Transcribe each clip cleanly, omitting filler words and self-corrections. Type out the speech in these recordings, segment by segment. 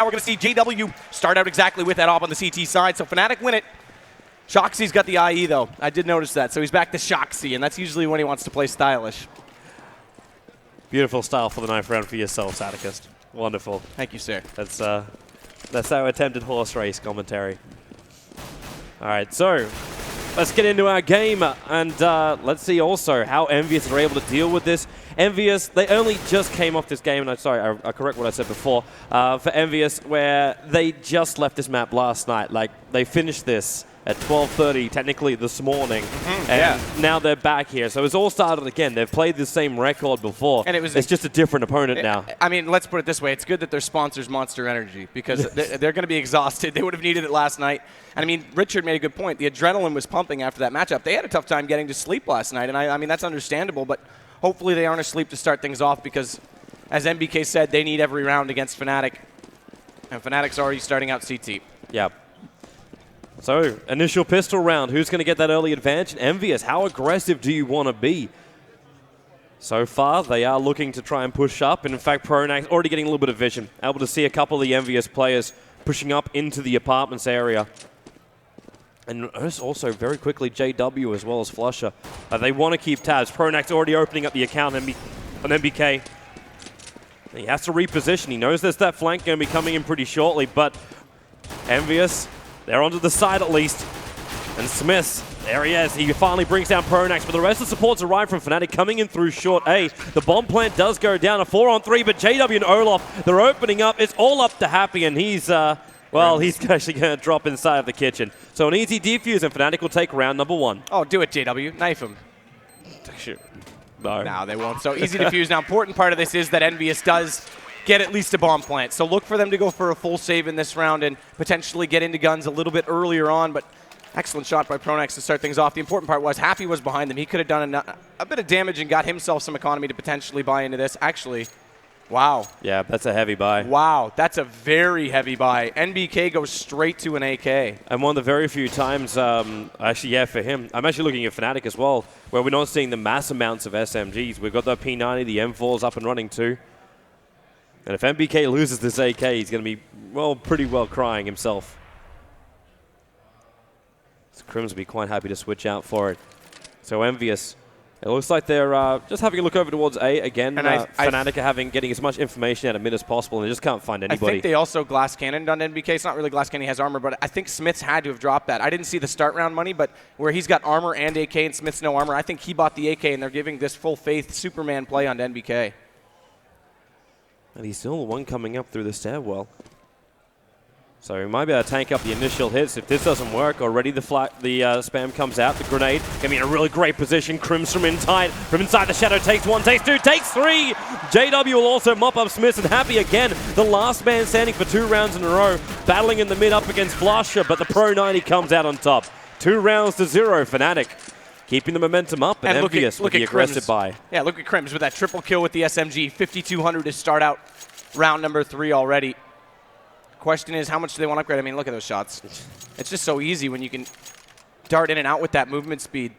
Now we're going to see JW start out exactly with that op on the CT side, so Fnatic win it. Shoxy's got the IE, though. I did notice that, so he's back to Shoxy, and that's usually when he wants to play stylish. Beautiful style for the 9th round for yourself, Saticust. Wonderful. Thank you, sir. That's our attempted horse race commentary. All right, so let's get into our game, and let's see also how EnVyus are able to deal with this. EnVyus, they only just came off this game, and I'm sorry, I correct what I said before, for EnVyus, where they just left this map last night. Like, they finished this at 12:30, technically this morning, and now they're back here. So it's all started again. They've played the same record before, and it's just a different opponent now. I mean, let's put it this way. It's good that their sponsor's Monster Energy, because they're going to be exhausted. They would have needed it last night. And I mean, Richard made a good point. The adrenaline was pumping after that matchup. They had a tough time getting to sleep last night, and I mean, that's understandable, but hopefully they aren't asleep to start things off, because as MBK said, they need every round against Fnatic, and Fnatic's already starting out CT. Yeah. So, initial pistol round. Who's going to get that early advantage? EnVyus, how aggressive do you want to be? So far, they are looking to try and push up. And in fact, Pronax already getting a little bit of vision. Able to see a couple of the EnVyus players pushing up into the apartments area. And also, very quickly, JW as well as Flusher. They want to keep tabs. Pronax already opening up the account on MBK. He has to reposition. He knows there's that flank going to be coming in pretty shortly, but EnVyus, they're onto the side at least. And Smiths, there he is. He finally brings down Pronax, but the rest of the supports arrive from Fnatic coming in through short A. The bomb plant does go down, a 4-on-3, but JW and Olaf, they're opening up. It's all up to Happy, and he's, well, he's actually going to drop inside of the kitchen. So an easy defuse, and Fnatic will take round number 1. Oh, do it, JW. Knife him. No. No, they won't. So easy defuse. Now, important part of this is that EnVyus does get at least a bomb plant. So look for them to go for a full save in this round and potentially get into guns a little bit earlier on. But excellent shot by Pronax to start things off. The important part was Happy was behind them. He could have done a bit of damage and got himself some economy to potentially buy into this. Actually, wow. Yeah, that's a heavy buy. Wow, that's a very heavy buy. NBK goes straight to an AK. And one of the very few times, actually, yeah, for him, I'm actually looking at Fnatic as well, where we're not seeing the mass amounts of SMGs. We've got the P90, the M4s up and running too. And if MBK loses this AK, he's going to be, well, pretty well crying himself. So Crims will be quite happy to switch out for it. So EnVyus, it looks like they're just having a look over towards A again. And Fnatic are getting as much information out of mid as possible, and they just can't find anybody. I think they also glass cannoned on NBK. It's not really glass cannon, he has armor, but I think Smith's had to have dropped that. I didn't see the start round money, but where he's got armor and AK and Smith's no armor, I think he bought the AK, and they're giving this full faith Superman play on NBK. And he's still the one coming up through the stairwell. So he might be able to tank up the initial hits. If this doesn't work, already the spam comes out. The grenade going to be in a really great position. Crims from inside the shadow takes 1, takes 2, takes 3. JW will also mop up Smiths, and Happy again. The last man standing for 2 rounds in a row. Battling in the mid up against Flusher, but the Pro 90 comes out on top. 2 rounds to 0, Fnatic. Keeping the momentum up, and EnVyus with the aggressive buy. Yeah, look at Crims with that triple kill with the SMG. 5,200 to start out round number 3 already. Question is, how much do they want to upgrade? I mean, look at those shots. It's just so easy when you can dart in and out with that movement speed.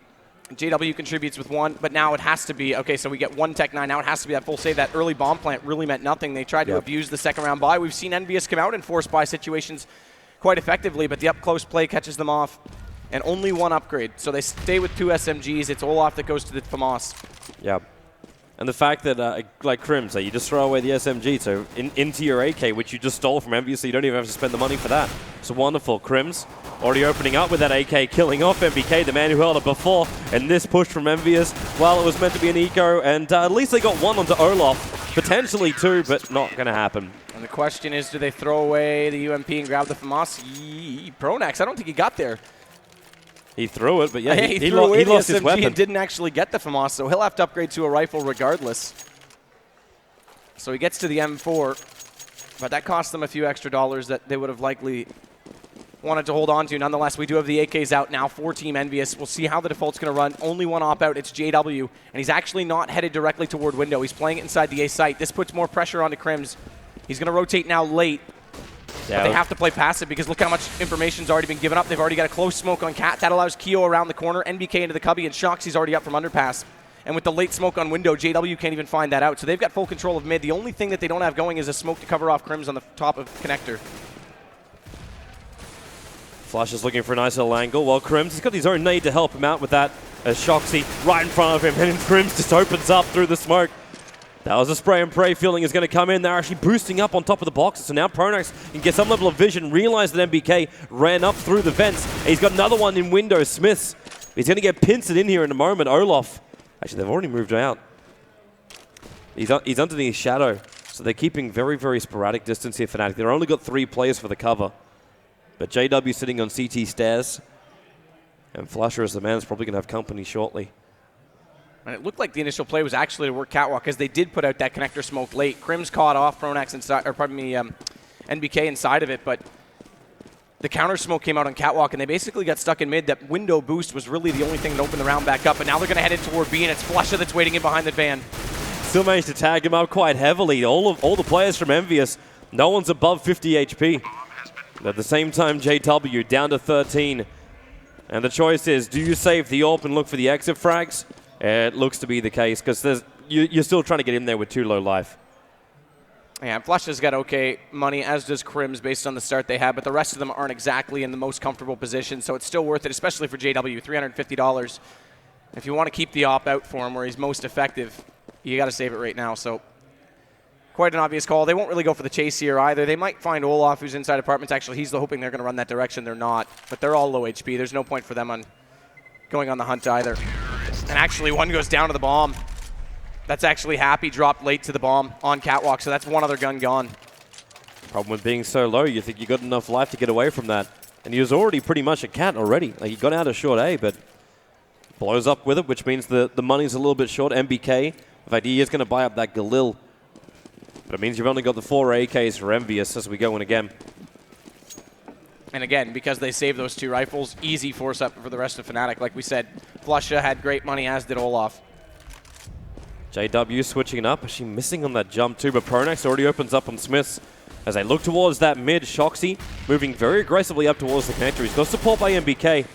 JW contributes with 1, but now it has to be, okay, so we get 1 Tech 9. Now it has to be that full save. That early bomb plant really meant nothing. They tried to abuse the second round buy. We've seen EnVyus come out in forced buy situations quite effectively, but the up-close play catches them off. And only 1 upgrade. So they stay with 2 SMGs. It's Olaf that goes to the FAMAS. Yeah. And the fact that, like Crims, you just throw away the SMG so into your AK, which you just stole from EnVyus, so you don't even have to spend the money for that. So wonderful. Crims already opening up with that AK, killing off MBK, the man who held it before. And this push from EnVyus, well, it was meant to be an eco, and at least they got 1 onto Olaf. Potentially 2, but not going to happen. And the question is, do they throw away the UMP and grab the FAMAS? Pronax, I don't think he got there. He threw it, but yeah, he SMG lost his weapon. And didn't actually get the FAMAS, so he'll have to upgrade to a rifle regardless. So he gets to the M4, but that cost them a few extra dollars that they would have likely wanted to hold on to. Nonetheless, we do have the AKs out now for Team EnVyus. We'll see how the default's going to run. Only 1 op out. It's JW, and he's actually not headed directly toward window. He's playing it inside the A site. This puts more pressure onto Crims. He's going to rotate now late. But they have to play passive because look how much information's already been given up. They've already got a close smoke on Cat. That allows Keo around the corner, NBK into the cubby, and Shoxy's already up from underpass. And with the late smoke on window, JW can't even find that out. So they've got full control of mid. The only thing that they don't have going is a smoke to cover off Crims on the top of connector. Flush is looking for a nice little angle. Well, Crims, he's got his own nade to help him out with that. As Shoxy right in front of him, and Crims just opens up through the smoke. That was a spray and pray feeling is going to come in. They're actually boosting up on top of the boxes. So now Pronax can get some level of vision, realize that MBK ran up through the vents. He's got another one in window, Smiths. He's going to get pincered in here in a moment. Olaf. Actually, they've already moved out. He's underneath shadow. So they're keeping very, very sporadic distance here, Fnatic. They've only got 3 players for the cover. But JW sitting on CT stairs. And Flusher as the man is probably going to have company shortly. And it looked like the initial play was actually to work Catwalk, because they did put out that connector smoke late. Crims caught off Pronax inside, or pardon me, NBK inside of it, but the counter smoke came out on Catwalk, and they basically got stuck in mid. That window boost was really the only thing that opened the round back up, and now they're going to head in toward B, and it's Flusher that's waiting in behind the van. Still managed to tag him up quite heavily. All the players from EnVyus, no one's above 50 HP. At the same time, JW down to 13. And the choice is, do you save the AWP and look for the exit frags? It looks to be the case, because you're still trying to get in there with 2 low life. Yeah, Flush has got okay money, as does Crims, based on the start they had, but the rest of them aren't exactly in the most comfortable position, so it's still worth it, especially for JW, $350. If you want to keep the AWP out for him where he's most effective, you got to save it right now. So quite an obvious call. They won't really go for the chase here either. They might find Olaf, who's inside apartments. Actually, he's hoping they're going to run that direction. They're not, but they're all low HP. There's no point for them on going on the hunt either. And actually, one goes down to the bomb. That's actually Happy dropped late to the bomb on Catwalk, so that's one other gun gone. Problem with being so low, you think you got enough life to get away from that. And he was already pretty much a cat already. Like, he got out of short A, but blows up with it, which means the money's a little bit short. MBK, in fact, he is going to buy up that Galil. But it means you've only got the 4 AKs for EnVyus as we go in again. And again, because they saved those 2 rifles, easy force up for the rest of Fnatic. Like we said, Flusha had great money, as did Olaf. JW switching it up, actually missing on that jump too, but Pronax already opens up on Smiths. As they look towards that mid, Shoxy moving very aggressively up towards the connector. He's got support by MBK,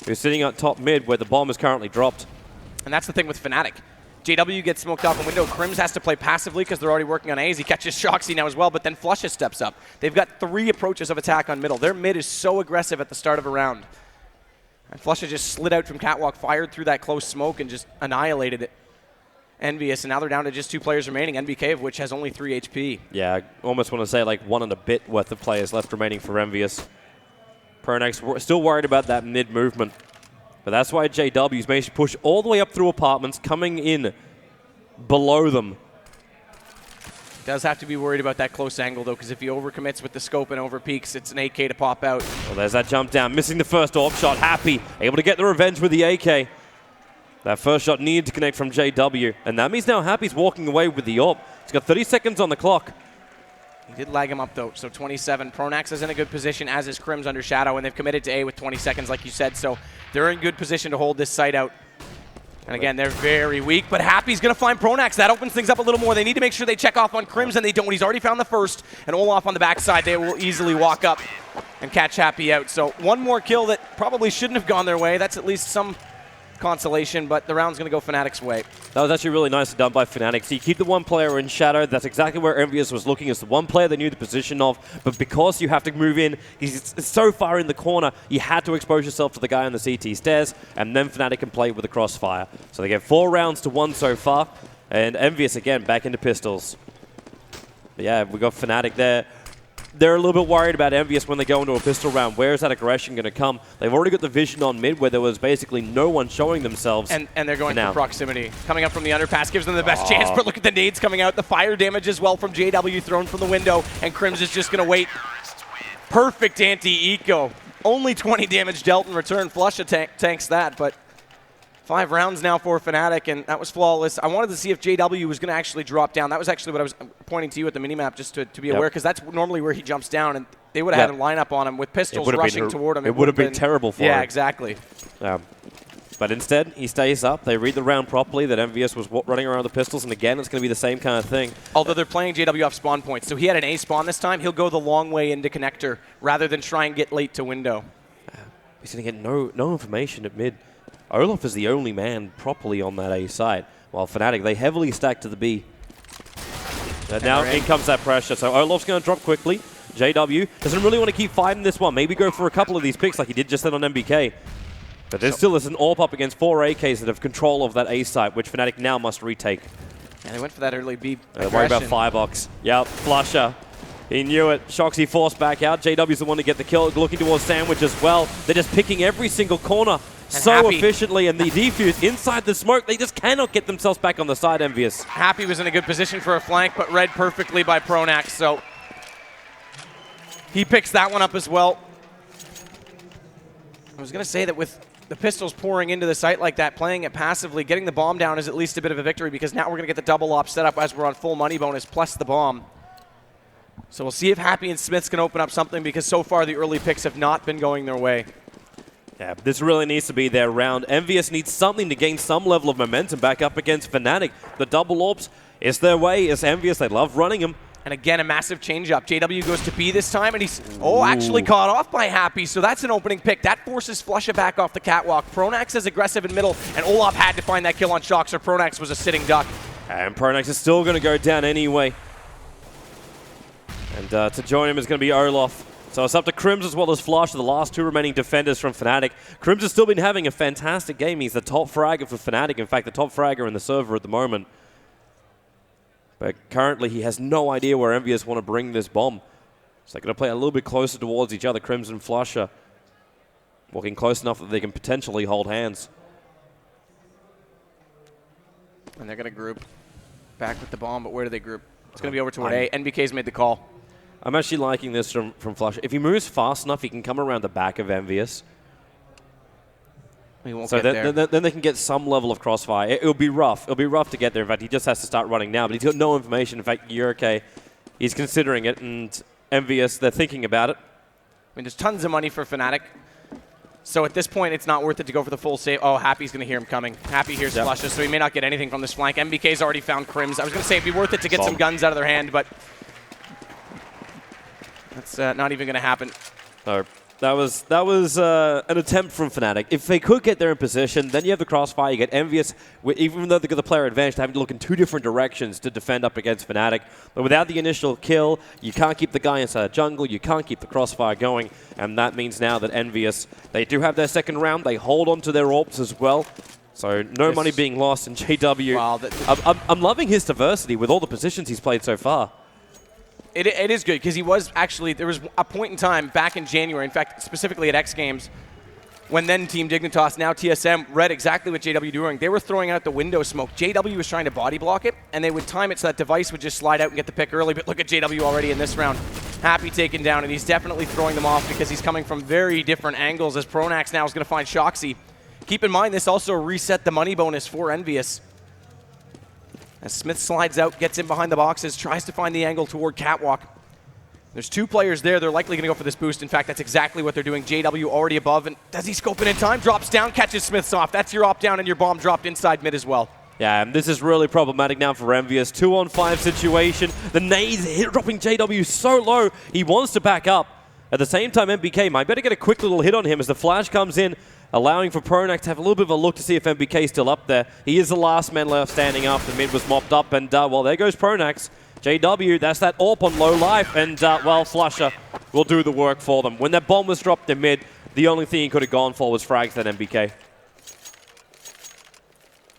who's sitting at top mid where the bomb is currently dropped. And that's the thing with Fnatic. JW gets smoked off the window. Crims has to play passively because they're already working on A's. He catches Shoxy now as well, but then Flusha steps up. They've got 3 approaches of attack on middle. Their mid is so aggressive at the start of a round. And Flusha just slid out from Catwalk, fired through that close smoke, and just annihilated it. EnVyus, and now they're down to just 2 players remaining, NBK of which has only 3 HP. Yeah, I almost want to say like 1 and a bit worth of players left remaining for EnVyus. Pronax still worried about that mid movement. But that's why JW's managed to push all the way up through apartments, coming in below them. Does have to be worried about that close angle, though, because if he overcommits with the scope and overpeaks, it's an AK to pop out. Well, there's that jump down, missing the first AWP shot. Happy, able to get the revenge with the AK. That first shot needed to connect from JW, and that means now Happy's walking away with the AWP. He's got 30 seconds on the clock. He did lag him up, though, so 27. Pronax is in a good position, as is Crims under Shadow, and they've committed to A with 20 seconds, like you said, so they're in good position to hold this site out. And again, they're very weak, but Happy's going to find Pronax. That opens things up a little more. They need to make sure they check off on Crims, and they don't. He's already found the first, and Olaf on the backside. They will easily walk up and catch Happy out. So one more kill that probably shouldn't have gone their way. That's at least some consolation, but the round's going to go Fnatic's way. That was actually really nicely done by Fnatic. So you keep the 1 player in shadow. That's exactly where EnVyus was looking, as the 1 player they knew the position of. But because you have to move in, he's so far in the corner, you had to expose yourself to the guy on the CT stairs, and then Fnatic can play with the crossfire. So they get 4 rounds to 1 so far, and EnVyus again back into pistols. But yeah, we got Fnatic there. They're a little bit worried about EnVyus when they go into a pistol round. Where is that aggression going to come? They've already got the vision on mid where there was basically no one showing themselves. And they're going for proximity. Coming up from the underpass gives them the best chance, but look at the nades coming out. The fire damage as well from JW thrown from the window, and Crims is just going to wait. Perfect anti-eco. Only 20 damage dealt in return. Flusha tanks that, but 5 rounds now for Fnatic, and that was flawless. I wanted to see if JW was going to actually drop down. That was actually what I was pointing to you at the minimap, just to be aware, because that's normally where he jumps down, and they would have had a lineup on him with pistols rushing toward him. It would have been terrible for him. Yeah, exactly. But instead, he stays up. They read the round properly that EnVyus was running around the pistols, and again, it's going to be the same kind of thing. Although they're playing JW off spawn points, so he had an A spawn this time. He'll go the long way into connector rather than try and get late to window. He's going to get no information at mid. Olaf is the only man properly on that A side, while Fnatic, they heavily stack to the B. And now in comes that pressure, so Olaf's going to drop quickly. JW doesn't really want to keep fighting this one. Maybe go for a couple of these picks like he did just then on MBK. But there still is an AWP up against 4 AKs that have control of that A site, which Fnatic now must retake. And they went for that early B Don't worry about Firebox. Yep, Flusher. He knew it. Shoxy forced back out. JW's the one to get the kill, looking towards Sandwich as well. They're just picking every single corner so efficiently, and the defuse inside the smoke, they just cannot get themselves back on the side, EnVyus. Happy was in a good position for a flank, but read perfectly by Pronax, so he picks that one up as well. I was going to say that with the pistols pouring into the site like that, playing it passively, getting the bomb down is at least a bit of a victory, because now we're going to get the double op set up as we're on full money bonus plus the bomb. So we'll see if Happy and Smiths can open up something, because so far the early picks have not been going their way. Yeah, this really needs to be their round. EnVyus needs something to gain some level of momentum back up against Fnatic. The double orbs is their way. It's EnVyus. They love running them. And again, a massive change-up. JW goes to B this time, and he's actually caught off by Happy, so that's an opening pick. That forces Flusha back off the catwalk. Pronax is aggressive in middle, and Olaf had to find that kill on Shox, or Pronax was a sitting duck. And Pronax is still going to go down anyway. And to join him is going to be Olaf. So it's up to Crims as well as Flush, the last two remaining defenders from Fnatic. Crims has still been having a fantastic game. He's the top fragger for Fnatic. In fact, the top fragger in the server at the moment. But currently, he has no idea where EnVyus want to bring this bomb. So they're going to play a little bit closer towards each other. Crims and Flusher walking close enough that they can potentially hold hands. And they're going to group back with the bomb, but where do they group? It's going to be over toward A. NBK's made the call. I'm actually liking this from Flusher. If he moves fast enough, he can come around the back of EnVyus. He won't so get there. Then they can get some level of crossfire. It'll be rough. It'll be rough to get there. In fact, he just has to start running now, but he's got no information. In fact, Yurke, he's considering it, and EnVyus, they're thinking about it. I mean, there's tons of money for Fnatic. So at this point, it's not worth it to go for the full save. Oh, Happy's going to hear him coming. Happy hears Flusha, so he may not get anything from this flank. MBK's already found Crims. I was going to say it'd be worth it to get some guns out of their hand, but that's not even going to happen. No. That was an attempt from Fnatic. If they could get there in position, then you have the crossfire. You get EnVyus, even though they've got the player advantage, having to look in two different directions to defend up against Fnatic. But without the initial kill, you can't keep the guy inside the jungle. You can't keep the crossfire going. And that means now that EnVyus, they do have their second round. They hold on to their orbs as well. So no money being lost in JW. Wow, I'm loving his diversity with all the positions he's played so far. It is good, because he was actually, there was a point in time back in January, in fact, specifically at X Games, when then Team Dignitas, now TSM, read exactly what JW was doing. They were throwing out the window smoke. JW was trying to body block it, and they would time it so that device would just slide out and get the pick early. But look at JW already in this round. Happy taken down, and he's definitely throwing them off because he's coming from very different angles, as Pronax now is going to find Shoxy. Keep in mind, this also reset the money bonus for EnVyus. As Smith slides out, gets in behind the boxes, tries to find the angle toward Catwalk. There's two players there. They're likely going to go for this boost. In fact, that's exactly what they're doing. JW already above, and does he scope it in time? Drops down, catches Smiths off. That's your op down, and your bomb dropped inside mid as well. Yeah, and this is really problematic now for EnVyus. 2-on-5 situation. The nades dropping JW so low. He wants to back up. At the same time, MBK might better get a quick little hit on him as the flash comes in, allowing for Pronax to have a little bit of a look to see if MBK is still up there. He is the last man left standing after mid was mopped up, and well, there goes Pronax. JW, that's that AWP on low life, and well, Flusher will do the work for them. When that bomb was dropped in mid, the only thing he could have gone for was frags that MBK.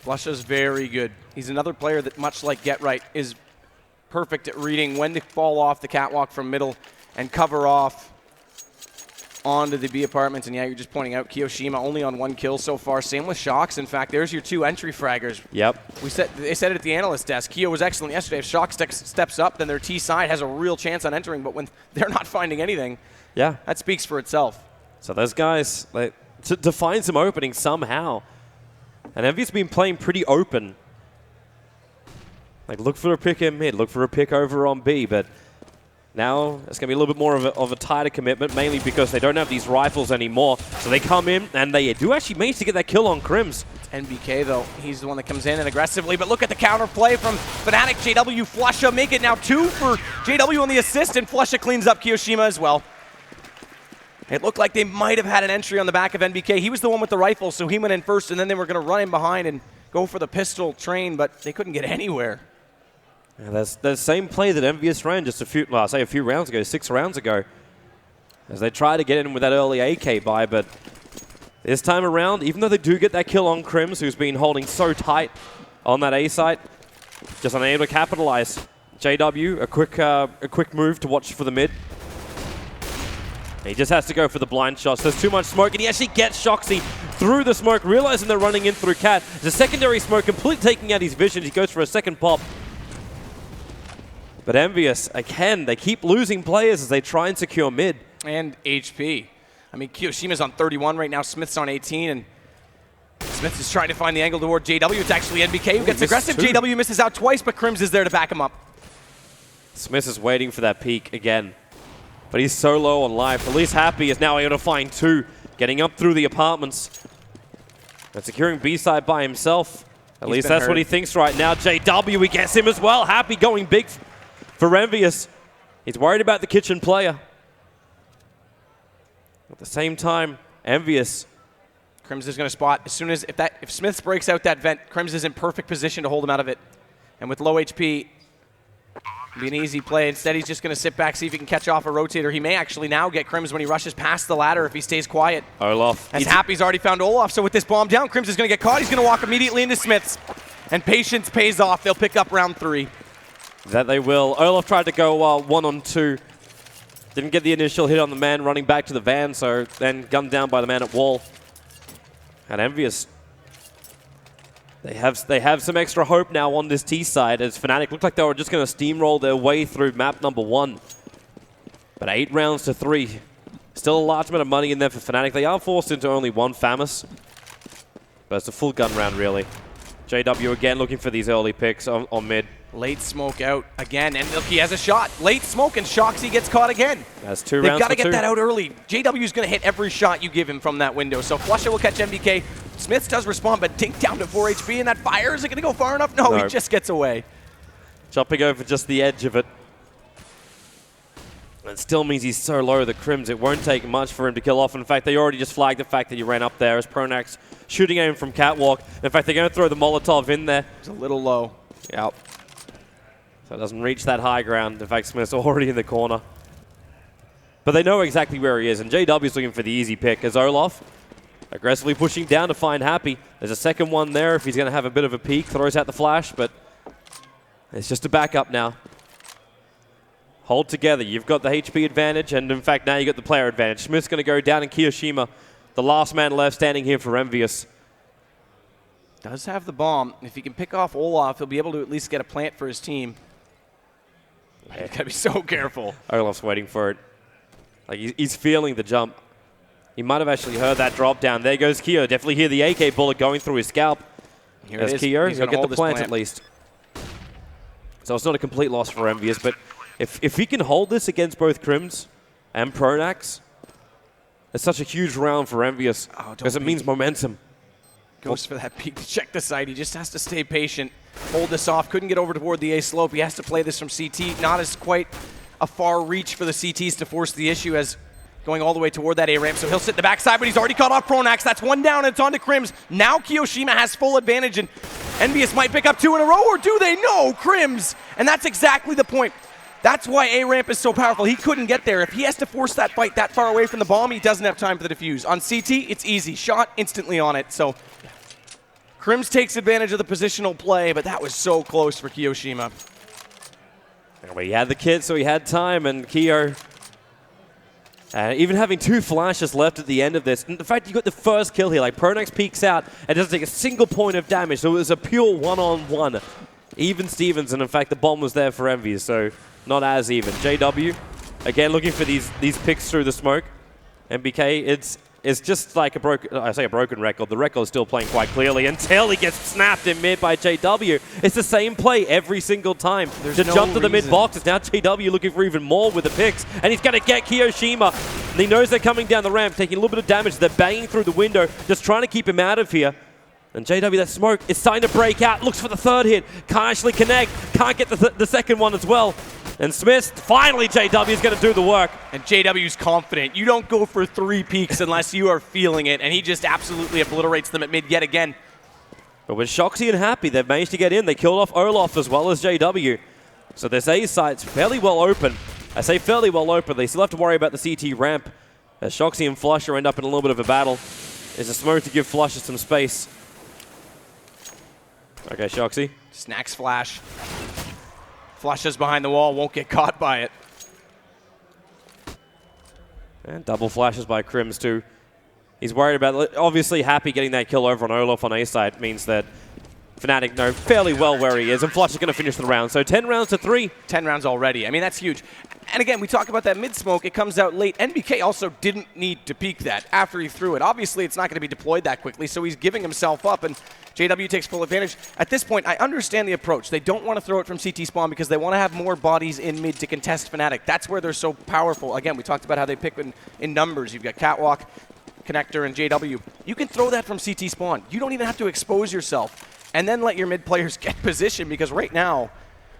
Flusha's very good. He's another player that, much like Get Right, is perfect at reading when to fall off the catwalk from middle and cover off onto the B apartments. And yeah, you're just pointing out Kiyoshima only on 1 kill so far. Same with Shox. In fact, there's your 2 entry fraggers. Yep. They said it at the analyst desk. Kyo was excellent yesterday. If Shox steps up, then their T side has a real chance on entering. But when they're not finding anything, yeah, that speaks for itself. So those guys, to find some openings somehow. And EnVyus been playing pretty open. Like, look for a pick in mid, look for a pick over on B, but now it's going to be a little bit more of a tighter commitment, mainly because they don't have these rifles anymore. So they come in, and they do actually manage to get that kill on Crims. It's NBK, though. He's the one that comes in and aggressively, but look at the counterplay from Fnatic. JW, Flusha, make it now 2 for JW on the assist, and Flusha cleans up Kiyoshima as well. It looked like they might have had an entry on the back of NBK. He was the one with the rifle, so he went in first, and then they were going to run him behind and go for the pistol train, but they couldn't get anywhere. Yeah, that's the same play that EnVyus ran just a few rounds ago, 6 rounds ago, as they try to get in with that early AK buy, but this time around, even though they do get that kill on Crims, who's been holding so tight on that A site, just unable to capitalize. JW, a quick move to watch for the mid. He just has to go for the blind shots. There's too much smoke, and he actually gets Shoxy through the smoke, realizing they're running in through Cat. There's a secondary smoke, completely taking out his vision. He goes for a second pop. But EnVyus, again, they keep losing players as they try and secure mid. And HP. I mean, Kiyoshima's on 31 right now, Smith's on 18, and Smith is trying to find the angle toward JW. It's actually NBK who gets aggressive. JW misses out twice, but Crims is there to back him up. Smith is waiting for that peak again. But he's so low on life. At least Happy is now able to find 2, getting up through the apartments. And securing B-side by himself. At least that's what he thinks right now. JW, he gets him as well. Happy going big for EnVyus. He's worried about the kitchen player. At the same time, EnVyus. Crims is going to spot as soon as if Smith breaks out that vent, Crims is in perfect position to hold him out of it. And with low HP, it'll be an easy play. Instead, he's just going to sit back, see if he can catch off a rotator. He may actually now get Crims when he rushes past the ladder if he stays quiet. Olaf. As Happy's already found Olaf, so with this bomb down, Crims is going to get caught. He's going to walk immediately into Smith's. And patience pays off. They'll pick up round 3. That they will. Olaf tried to go 1-on-2. Didn't get the initial hit on the man running back to the van, so then gunned down by the man at wall. And EnVyus, they have some extra hope now on this T side, as Fnatic looked like they were just going to steamroll their way through map number 1. But 8 rounds to 3. Still a large amount of money in there for Fnatic. They are forced into only 1 FAMAS. But it's a full gun round, really. JW again looking for these early picks on mid. Late smoke out again, and look, he has a shot. Late smoke, and Shoxy gets caught again. That's 2 rounds. They've got to get that out early. JW's going to hit every shot you give him from that window. So Flusha will catch MBK. Smith does respond, but dink down to 4 HP, and that fire, is it going to go far enough? No, he just gets away. Jumping over just the edge of it. It still means he's so low that Crims, it won't take much for him to kill off. In fact, they already just flagged the fact that he ran up there as Pronax shooting at him from Catwalk. In fact, they're going to throw the Molotov in there. It's a little low. Yep. So it doesn't reach that high ground. In fact, Smith's already in the corner. But they know exactly where he is, and JW's looking for the easy pick as Olaf aggressively pushing down to find Happy. There's a second one there if he's going to have a bit of a peek. Throws out the flash, but it's just a backup now. Hold together. You've got the HP advantage, and in fact, now you've got the player advantage. Smith's going to go down, and Kiyoshima, the last man left standing here for EnVyus. Does have the bomb. If he can pick off Olaf, he'll be able to at least get a plant for his team. He's got to be so careful. Olaf's waiting for it. Like, he's feeling the jump. He might have actually heard that drop down. There goes Kyo. Definitely hear the AK bullet going through his scalp. There's Kyo. He'll get the plant at least. So it's not a complete loss for EnVyus, but if he can hold this against both Crims and Pronax, it's such a huge round for EnVyus because it means momentum. Goes for that peek to check the site. He just has to stay patient, hold this off. Couldn't get over toward the A slope. He has to play this from CT. Not as quite a far reach for the CTs to force the issue as going all the way toward that A ramp. So he'll sit in the backside, but he's already caught off Pronax. That's 1 down, and it's on to Crims. Now Kiyoshima has full advantage, and EnVyus might pick up 2 in a row, or do they? No, Crims. And that's exactly the point. That's why A ramp is so powerful. He couldn't get there. If he has to force that fight that far away from the bomb, he doesn't have time for the defuse. On CT, it's easy. Shot instantly on it. So Crims takes advantage of the positional play, but that was so close for Kiyoshima. Well, he had the kit, so he had time, and Kyo, even having 2 flashes left at the end of this, and the fact you got the first kill here, like Pronax peeks out and doesn't take a single point of damage, so it was a pure one-on-one. Even Stevens, and in fact the bomb was there for EnVyus, so not as even. JW, again looking for these picks through the smoke. MBK, it's just like a broken record. The record is still playing quite clearly until he gets snapped in mid by JW. It's the same play every single time. To jump to the mid box, it's now JW looking for even more with the picks, and he's going to get Kiyoshima. And he knows they're coming down the ramp, taking a little bit of damage. They're banging through the window, just trying to keep him out of here. And JW, that smoke is starting to break out. Looks for the 3rd hit. Can't actually connect. Can't get the second one as well. And Smith, finally JW is going to do the work. And JW's confident. You don't go for 3 peaks unless you are feeling it, and he just absolutely obliterates them at mid yet again. But with Shoxy and Happy, they've managed to get in. They killed off Olaf as well as JW. So this A site's fairly well open. I say fairly well open. They still have to worry about the CT ramp. As Shoxy and Flusher end up in a little bit of a battle. There's a smoke to give Flusher some space. Okay, Shoxy. Snacks flash. Flushes behind the wall, won't get caught by it. And double flashes by Crims too. He's worried about, obviously Happy getting that kill over on Olaf on A side means that Fnatic know fairly well where he is, and Flush is going to finish the round. So 10 rounds to 3. 10 rounds already. I mean, that's huge. And again, we talk about that mid-smoke. It comes out late. NBK also didn't need to peek that after he threw it. Obviously, it's not going to be deployed that quickly, so he's giving himself up, and JW takes full advantage. At this point, I understand the approach. They don't want to throw it from CT spawn because they want to have more bodies in mid to contest Fnatic. That's where they're so powerful. Again, we talked about how they pick in numbers. You've got Catwalk, Connector, and JW. You can throw that from CT spawn. You don't even have to expose yourself. And then let your mid players get position, because right now,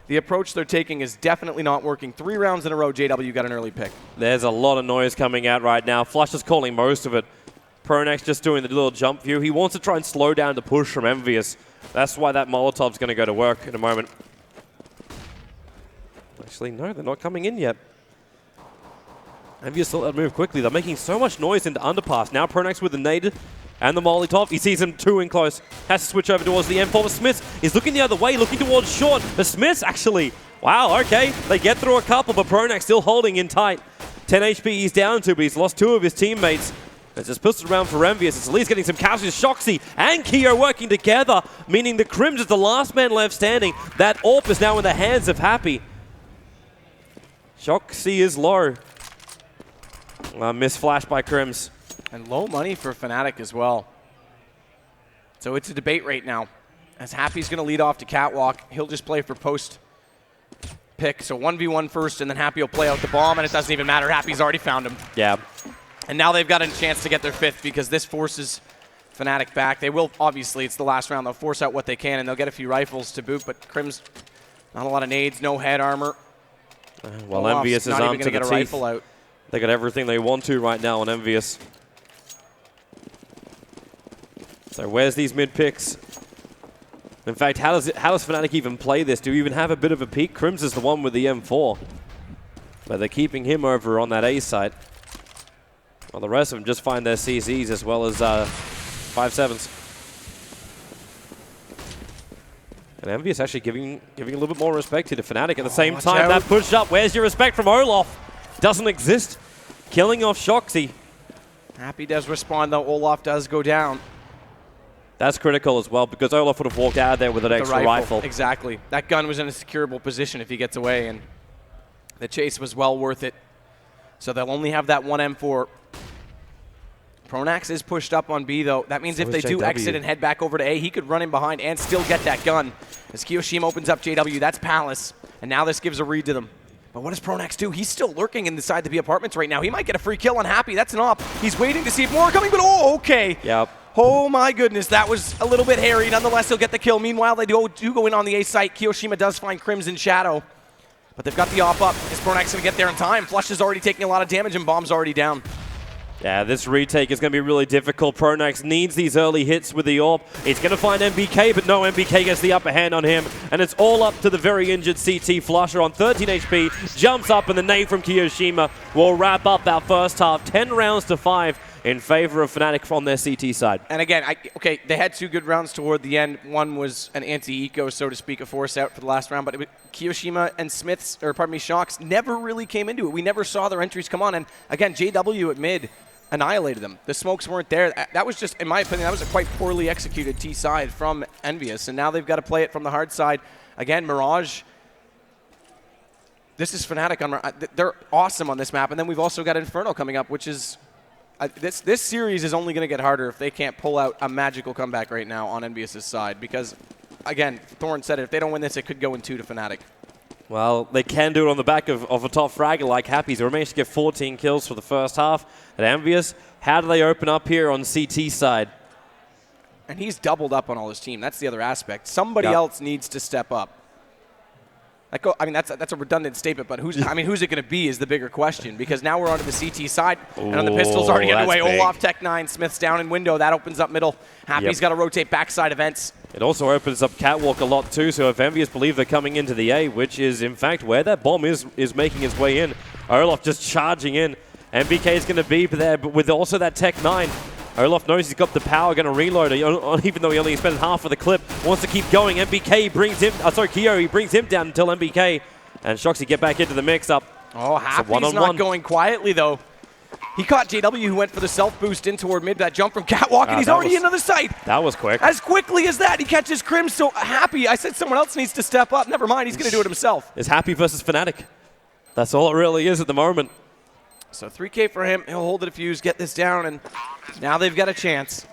the approach they're taking is definitely not working. 3 rounds in a row, JW got an early pick. There's a lot of noise coming out right now. Flush is calling most of it. Pronax just doing the little jump view. He wants to try and slow down the push from EnVyus. That's why that Molotov's going to go to work in a moment. Actually, no, they're not coming in yet. EnVyus thought that'd move quickly. They're making so much noise into underpass. Now Pronax with the nade and the Molotov. He sees him 2 in close. Has to switch over towards the M4. But Smith is looking the other way, looking towards short. But Smith actually, wow, okay. They get through a couple, but Pronax still holding in tight. 10 HP he's down to, but he's lost 2 of his teammates. It's just pistol around for EnVyus. It's at least getting some casualties. Shoxy and Keo working together, meaning the Crims is the last man left standing. That AWP is now in the hands of Happy. Shoxy is low. Missed flash by Crims. And low money for Fnatic as well. So it's a debate right now. As Happy's going to lead off to Catwalk, he'll just play for post pick. So 1v1 first, and then Happy will play out the bomb, and it doesn't even matter. Happy's already found him. Yeah. And now they've got a chance to get their 5th, because this forces Fnatic back. They will, obviously, it's the last round. They'll force out what they can, and they'll get a few rifles to boot, but Crims, not a lot of nades, no head armor. Well, EnVyus is armed to the teeth. Rifle out. They got everything they want to right now on EnVyus. So where's these mid picks? In fact, how does Fnatic even play this? Do we even have a bit of a peek? Crims is the one with the M4. But they're keeping him over on that A site. Well, the rest of them just find their CZs as well as 5.7s. And EnVyus actually giving a little bit more respect here to Fnatic at the same time. That push up, where's your respect from Olaf? Doesn't exist. Killing off Shoxy. Happy does respond, though. Olaf does go down. That's critical as well, because Olaf would have walked out of there with an extra rifle. Exactly. That gun was in a securable position if he gets away, and the chase was well worth it. So they'll only have that one M4. Pronax is pushed up on B, though. That means So if they do exit and head back over to A, he could run in behind and still get that gun. As Kiyoshima opens up JW, that's Palace. And now this gives a read to them. But what does Pronax do? He's still lurking inside the B apartments right now. He might get a free kill on Happy. That's an op. He's waiting to see if more are coming, but oh, okay. Yep. Oh my goodness, that was a little bit hairy. Nonetheless, he'll get the kill. Meanwhile, they do go in on the A site. Kiyoshima does find Crims in shadow. But they've got the op up. Is Pronax going to get there in time? Flush is already taking a lot of damage and Bomb's already down. Yeah, this retake is going to be really difficult. Pronax needs these early hits with the AWP. He's going to find MBK, but no, MBK gets the upper hand on him. And it's all up to the very injured CT. Flusher on 13 HP, jumps up, and the nade from Kiyoshima will wrap up that first half. 10 rounds to 5 in favor of Fnatic from their CT side. And again, okay, they had 2 good rounds toward the end. One was an anti-eco, so to speak, a force out for the last round. But Kiyoshima and Shox never really came into it. We never saw their entries come on. And again, JW at mid annihilated them. The smokes weren't there. That was just, in my opinion, that was a quite poorly executed T side from EnVyus. And now they've got to play it from the hard side. Again, Mirage. This is Fnatic. They're awesome on this map. And then we've also got Inferno coming up, which is... This series is only going to get harder if they can't pull out a magical comeback right now on EnVyus' side. Because, again, Thorn said it. If they don't win this, it could go in 2 to Fnatic. Well, they can do it on the back of a top fragger like Happy's. They managed to get 14 kills for the first half at EnVyus. How do they open up here on CT side? And he's doubled up on all his team. That's the other aspect. Somebody else needs to step up. I mean, that's a redundant statement, but who's it going to be is the bigger question, because now we're onto the CT side, and on the pistol's already underway. Olaf, Tech9, Smith's down in window. That opens up middle. Happy's got to rotate backside events. It also opens up Catwalk a lot too, so if EnVyus believe they're coming into the A, which is in fact where that bomb is making its way in, Olaf just charging in. MBK is going to be there, but with also that Tech9. Olaf knows he's got the power, going to reload, even though he only spent half of the clip. Wants to keep going. MBK brings him, Keo, he brings him down until MBK and Shoxy get back into the mix-up. Oh, Happy's not going quietly, though. He caught JW, who went for the self-boost in toward mid, that jump from Catwalk, and he's already into the site. That was quick. As quickly as that, he catches Crim, so Happy. I said someone else needs to step up. Never mind, he's going to do it himself. It's Happy versus Fnatic. That's all it really is at the moment. So 3K for him. He'll hold the defuse, get this down, and now they've got a chance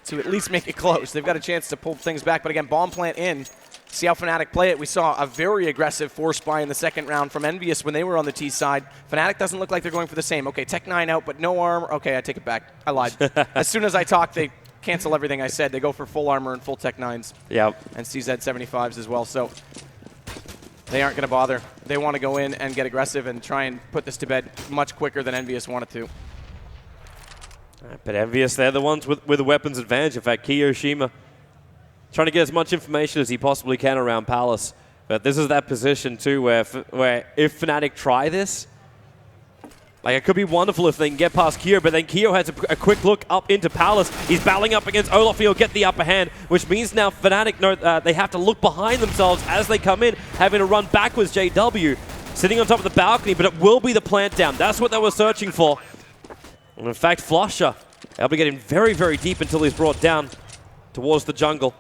to at least make it close. They've got a chance to pull things back, but again, bomb plant in. See how Fnatic play it. We saw a very aggressive force buy in the second round from EnVyus when they were on the T side. Fnatic doesn't look like they're going for the same. Okay, Tech9 out, but no armor. Okay, I take it back. I lied. As soon as I talk, they cancel everything I said. They go for full armor and full Tech9s. Yep. And CZ75s as well. So they aren't going to bother. They want to go in and get aggressive and try and put this to bed much quicker than EnVyus wanted to. But EnVyus, they're the ones with the weapons advantage. In fact, Kiyoshima trying to get as much information as he possibly can around Palace. But this is that position, too, where if Fnatic try this, like, it could be wonderful if they can get past Kyo, but then Kyo has a quick look up into Palace. He's battling up against Olaf. He'll get the upper hand, which means now Fnatic know they have to look behind themselves as they come in, having to run backwards. JW sitting on top of the balcony, but it will be the plant down. That's what they were searching for. And in fact, Flusher able to get in very, very deep until he's brought down towards the jungle.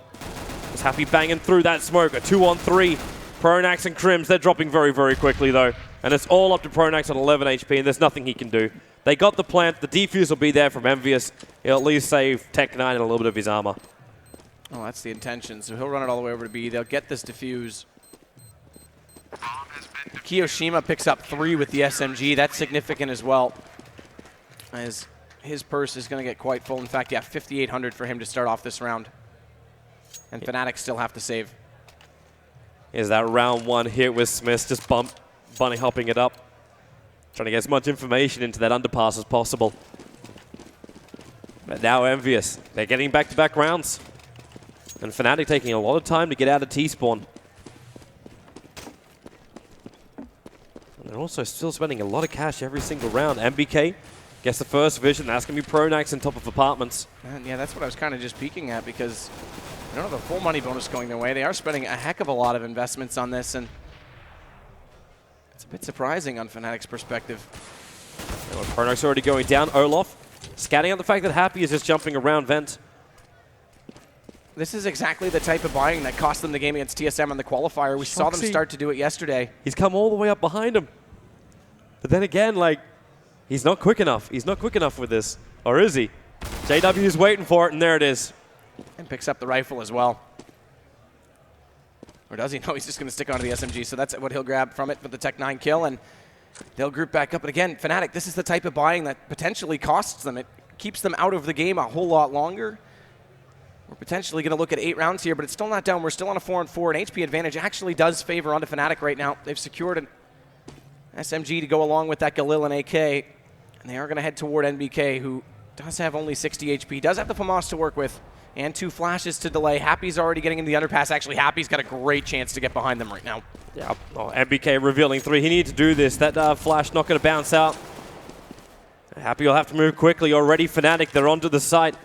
He's Happy banging through that smoke. A 2-on-3. Pronax and Crims, they're dropping very, very quickly, though. And it's all up to Pronax at 11 HP, and there's nothing he can do. They got the plant. The defuse will be there from EnVyus. He'll at least save Tech9 and a little bit of his armor. Oh, that's the intention. So he'll run it all the way over to B. They'll get this defuse. Kiyoshima picks up 3 with the SMG. That's significant as well, as his purse is going to get quite full. In fact, yeah, 5,800 for him to start off this round. And Fnatic still have to save. Here's that round 1 hit with Smith, just bunny hopping it up. Trying to get as much information into that underpass as possible. But now EnVyus, they're getting back-to-back rounds. And Fnatic taking a lot of time to get out of T-spawn. And they're also still spending a lot of cash every single round. MBK gets the first vision. That's going to be Pronax on top of apartments. And yeah, that's what I was kind of just peeking at, because they don't have a full money bonus going their way. They are spending a heck of a lot of investments on this, and it's a bit surprising on Fnatic's perspective. Pronax already going down. Olaf scouting out the fact that Happy is just jumping around vent. This is exactly the type of buying that cost them the game against TSM on the qualifier. We saw them start to do it yesterday. He's come all the way up behind him. But then again, like, he's not quick enough. He's not quick enough with this. Or is he? JW is waiting for it, and there it is. And picks up the rifle as well. Or does he? No, he's just going to stick onto the SMG. So that's what he'll grab from it for the Tech9 kill. And they'll group back up. And again, Fnatic, this is the type of buying that potentially costs them. It keeps them out of the game a whole lot longer. We're potentially going to look at 8 rounds here, but it's still not down. We're still on a 4-on-4, and HP advantage actually does favor onto Fnatic right now. They've secured an SMG to go along with that Galil and AK, and they are going to head toward NBK, who does have only 60 HP, does have the FAMAS to work with, and 2 flashes to delay. Happy's already getting into the underpass. Actually, Happy's got a great chance to get behind them right now. Yeah, oh, NBK revealing 3. He needs to do this. That flash not going to bounce out. Happy will have to move quickly. Already Fnatic, they're onto the site.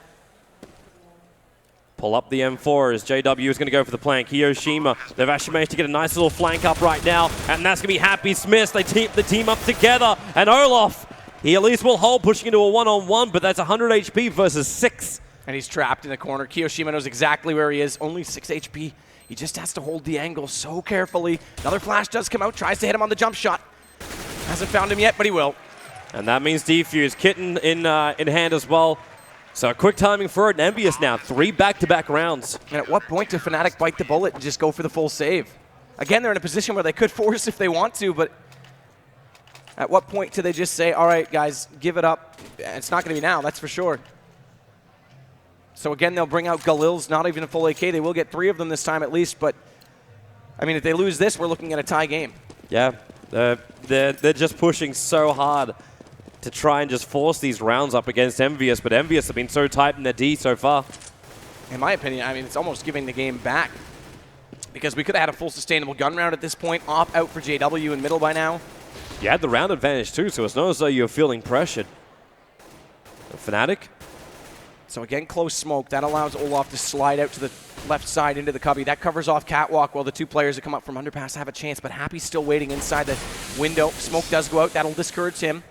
Pull up the M4 as JW is going to go for the flank. Kiyoshima, they've actually managed to get a nice little flank up right now, and that's going to be Happy Smith. They team the team up together, and Olaf, he at least will hold, pushing into a 1-on-1, but that's 100 HP versus 6. And he's trapped in the corner. Kiyoshima knows exactly where he is. Only 6 HP. He just has to hold the angle so carefully. Another flash does come out, tries to hit him on the jump shot. Hasn't found him yet, but he will. And that means defuse. Kitten in hand as well. So quick timing for it, and EnVyus now, 3 back-to-back rounds. And at what point do Fnatic bite the bullet and just go for the full save? Again, they're in a position where they could force if they want to, but at what point do they just say, all right, guys, give it up? It's not going to be now, that's for sure. So again, they'll bring out Galil's, not even a full AK. They will get 3 of them this time at least, but I mean, if they lose this, we're looking at a tie game. Yeah, they're just pushing so hard to try and just force these rounds up against EnVyus, but EnVyus have been so tight in their D so far. In my opinion, I mean, it's almost giving the game back because we could have had a full sustainable gun round at this point. Op out for JW in middle by now. You had the round advantage too, so it's not as though you're feeling pressured. Fnatic. So again, close smoke. That allows Olaf to slide out to the left side into the cubby. That covers off Catwalk while the two players that come up from underpass have a chance, but Happy's still waiting inside the window. Smoke does go out. That'll discourage him.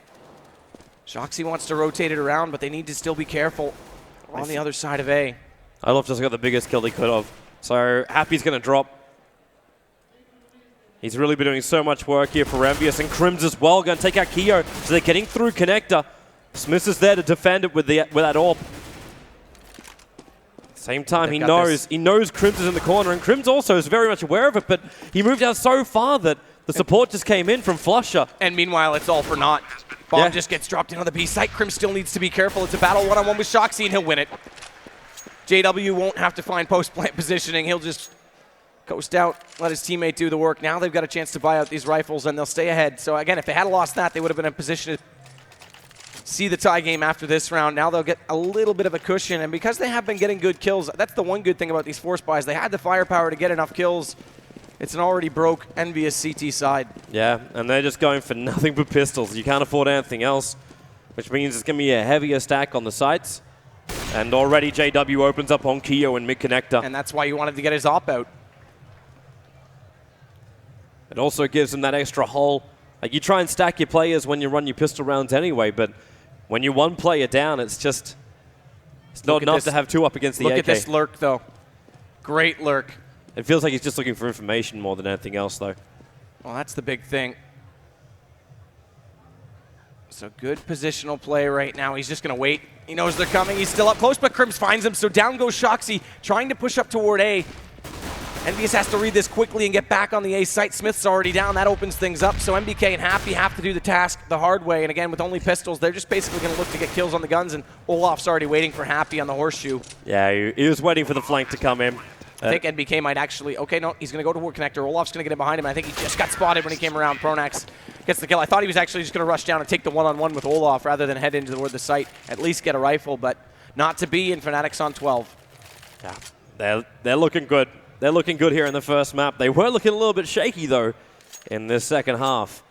Shoxy wants to rotate it around, but they need to still be careful on the other side of A. Olaf just got the biggest kill he could have. So Happy's going to drop. He's really been doing so much work here for EnVyus, and Crims as well going to take out Keo. So they're getting through connector. Smith is there to defend it with that AWP. Same time, he knows Crims is in the corner, and Crims also is very much aware of it, but he moved out so far that the support just came in from Flusher. And meanwhile, it's all for naught. Bomb just gets dropped in on the B site. Crims still needs to be careful. It's a battle one-on-one with Shoxy, and he'll win it. JW won't have to find post-plant positioning. He'll just coast out, let his teammate do the work. Now they've got a chance to buy out these rifles, and they'll stay ahead. So again, if they had lost that, they would have been in a position to see the tie game after this round. Now they'll get a little bit of a cushion, and because they have been getting good kills, that's the one good thing about these force buys. They had the firepower to get enough kills. It's an already broke, EnVyus CT side. Yeah, and they're just going for nothing but pistols. You can't afford anything else, which means it's going to be a heavier stack on the sites. And already JW opens up on Keo and mid-connector. And that's why you wanted to get his op out. It also gives him that extra hole. Like, you try and stack your players when you run your pistol rounds anyway, but when you're one player down, it's not enough to have two up against the AK. Look at this lurk, though. Great lurk. It feels like he's just looking for information more than anything else, though. Well, that's the big thing. So good positional play right now. He's just going to wait. He knows they're coming. He's still up close, but Crims finds him. So down goes Shoxy, trying to push up toward A. EnVyus has to read this quickly and get back on the A site. Smith's already down. That opens things up. So MBK and Happy have to do the task the hard way. And again, with only pistols, they're just basically going to look to get kills on the guns. And Olaf's already waiting for Happy on the horseshoe. Yeah, he was waiting for the flank to come in. I think NBK might actually, okay, no, he's going to go toward connector. Olaf's going to get in behind him. I think he just got spotted when he came around. Pronax gets the kill. I thought he was actually just going to rush down and take the one-on-one with Olaf rather than head into toward the site, at least get a rifle, but not to be, and Fnatic's on 12. Yeah, they're looking good. They're looking good here in the first map. They were looking a little bit shaky, though, in this second half.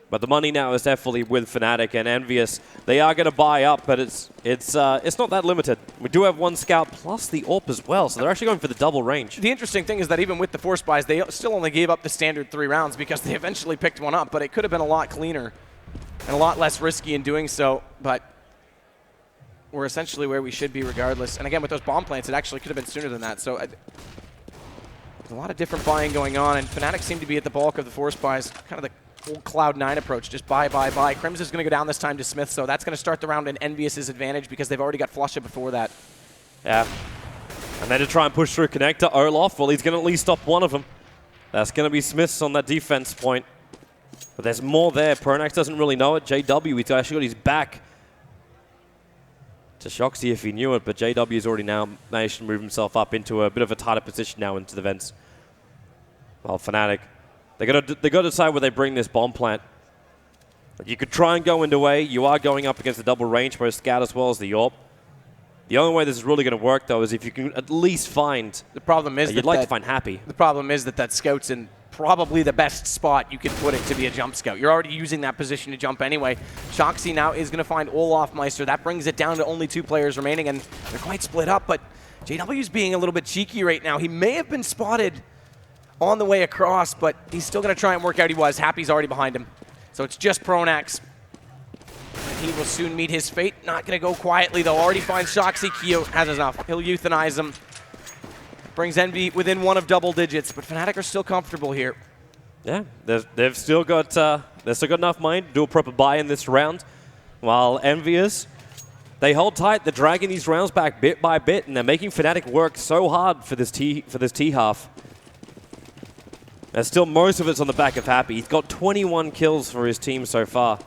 But the money now is definitely with Fnatic and EnVyus. They are going to buy up, but it's not that limited. We do have one scout plus the AWP as well, so they're actually going for the double range. The interesting thing is that even with the force buys, they still only gave up the standard 3 rounds because they eventually picked one up, but it could have been a lot cleaner and a lot less risky in doing so, but we're essentially where we should be regardless. And again, with those bomb plants, it actually could have been sooner than that, so there's a lot of different buying going on, and Fnatic seem to be at the bulk of the force buys, kind of the old Cloud9 approach, just buy. Crims is going to go down this time to Smith, so that's going to start the round in EnVyus' advantage because they've already got Flusha before that. Yeah. And then to try and push through connector, Olaf, well, he's going to at least stop one of them. That's going to be Smith's on that defense point. But there's more there. Pronax doesn't really know it. JW, he's actually got his back to Shoxy if he knew it, but JW's already now managed to move himself up into a bit of a tighter position now into the vents. Well, Fnatic, They got to decide where they bring this bomb plant. You could try and go into A. You are going up against the double range, both scout as well as the AWP. The only way this is really going to work, though, is if you can at least find. The problem is you'd like to find Happy. The problem is that scout's in probably the best spot you could put it to be a jump scout. You're already using that position to jump anyway. Shoxy now is going to find Olaf Meister. That brings it down to only 2 players remaining, and they're quite split up. But JW's being a little bit cheeky right now. He may have been spotted on the way across, but he's still going to try and work out he was. Happy's already behind him. So it's just Pronax. And he will soon meet his fate. Not going to go quietly, though. Already finds Shoxy. Keo has enough. He'll euthanize him. Brings Envy within 1 of double digits, but Fnatic are still comfortable here. Yeah, they've still got enough money to do a proper buy in this round. While EnVyus, they hold tight. They're dragging these rounds back bit by bit, and they're making Fnatic work so hard for this T half. And still, most of it's on the back of Happy. He's got 21 kills for his team so far.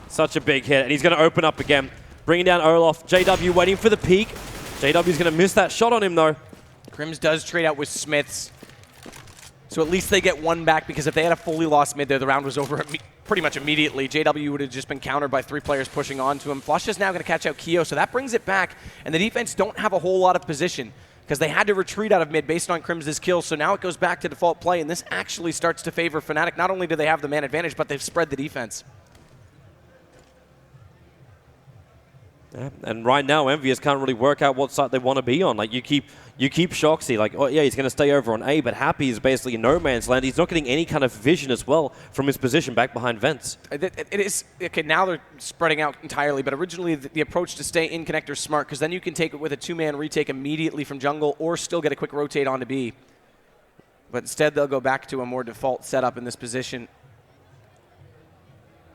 Such a big hit, and he's going to open up again. Bringing down Olaf. JW waiting for the peek. JW's going to miss that shot on him, though. Crims does trade out with Smiths. So at least they get one back, because if they had a fully lost mid there, the round was over pretty much immediately. JW would have just been countered by 3 players pushing onto him. Flush is now going to catch out Keo, so that brings it back. And the defense don't have a whole lot of position, because they had to retreat out of mid based on Crims' kill. So now it goes back to default play, and this actually starts to favor Fnatic. Not only do they have the man advantage, but they've spread the defense. Yeah, and right now, EnVyus can't really work out what side they want to be on. Like, you keep Shoxy, like, oh yeah, he's going to stay over on A, but Happy is basically in no man's land. He's not getting any kind of vision as well from his position back behind vents. It is, okay, now they're spreading out entirely, but originally the approach to stay in connector is smart, because then you can take it with a 2-man retake immediately from jungle, or still get a quick rotate onto B. But instead, they'll go back to a more default setup in this position.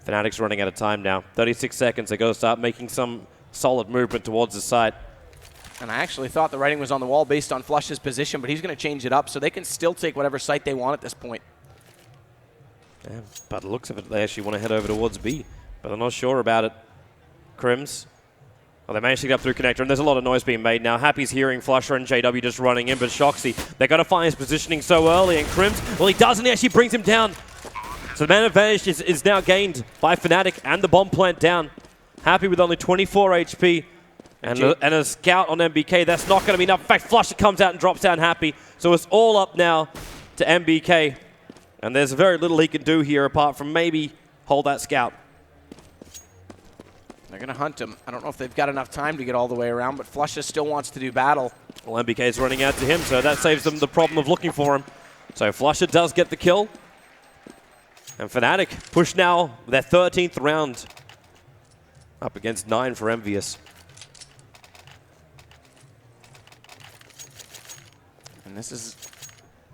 Fnatic's running out of time now. 36 seconds. They got to start making some solid movement towards the side. And I actually thought the writing was on the wall based on Flush's position, but he's going to change it up, so they can still take whatever site they want at this point. Yeah, but the looks of it, they actually want to head over towards B, but they're not sure about it. Crims. Well, they managed to get up through connector, and there's a lot of noise being made now. Happy's hearing Flusher and JW just running in, but Shoxy, they got to find his positioning so early, and Crims, well, he doesn't, he actually brings him down. So the man advantage is now gained by Fnatic, and the bomb plant down. Happy with only 24 HP and a scout on MBK. That's not going to be enough. In fact, Flusher comes out and drops down Happy. So it's all up now to MBK. And there's very little he can do here apart from maybe hold that scout. They're going to hunt him. I don't know if they've got enough time to get all the way around, but Flusher still wants to do battle. Well, MBK's running out to him, so that saves them the problem of looking for him. So Flusher does get the kill. And Fnatic push now their 13th round. Up against 9 for EnVyus. And this is